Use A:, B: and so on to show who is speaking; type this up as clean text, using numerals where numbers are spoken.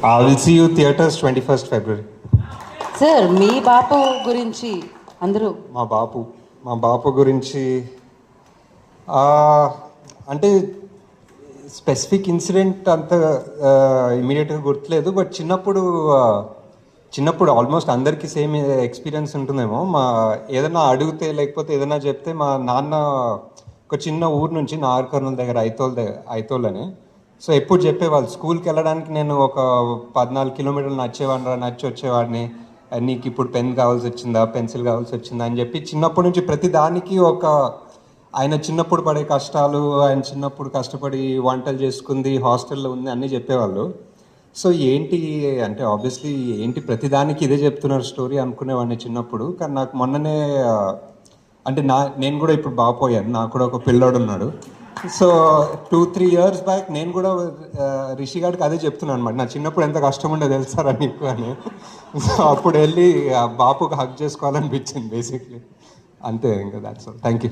A: I will see you theaters 21st February.
B: Sir మీ బాపు గురించి అందరూ
A: మా బాపు గురించి అంటే స్పెసిఫిక్ ఇన్సిడెంట్ అంత ఇమీడియట్గా గుర్తులేదు. బట్ చిన్నప్పుడు ఆల్మోస్ట్ అందరికీ సేమ్ ఎక్స్పీరియన్స్ ఉంటుందేమో. ఏదైనా అడిగితే లేకపోతే ఏదైనా చెప్తే మా నాన్న ఒక చిన్న ఊరు నుంచి నాగర్కర్నూలు దగ్గర ఐతోల్ అని, సో ఎప్పుడు చెప్పేవాళ్ళు స్కూల్కి వెళ్ళడానికి నేను ఒక 14 కిలోమీటర్లు నచ్చి వచ్చేవాడిని. నీకు ఇప్పుడు పెన్ కావాల్సి వచ్చిందా, పెన్సిల్ కావాల్సి వచ్చిందా అని చెప్పి చిన్నప్పటి నుంచి ప్రతి దానికి ఆయన చిన్నప్పుడు పడే కష్టాలు, ఆయన చిన్నప్పుడు కష్టపడి వంటలు చేసుకుంది, హాస్టల్లో ఉంది అన్నీ చెప్పేవాళ్ళు. సో ఏంటి అంటే ఆబ్వియస్లీ ఏంటి ప్రతిదానికి ఇదే చెప్తున్నారు స్టోరీ అనుకునేవాడిని చిన్నప్పుడు. కానీ నాకు మొన్ననే అంటే నేను కూడా ఇప్పుడు బాపోయాను, నాకు కూడా ఒక పిల్లోడు ఉన్నాడు. సో 2-3 years బ్యాక్ నేను కూడా రిషి గారికి అదే చెప్తున్నాను అనమాట, నా చిన్నప్పుడు ఎంత కష్టం ఉండే తెలుసారా నీకు అని. సో అప్పుడు వెళ్ళి బాపుకి హక్ చేసుకోవాలనిపించింది బేసిక్లీ. అంతే ఇంకా దాట్స్ ఆల్. Thank you.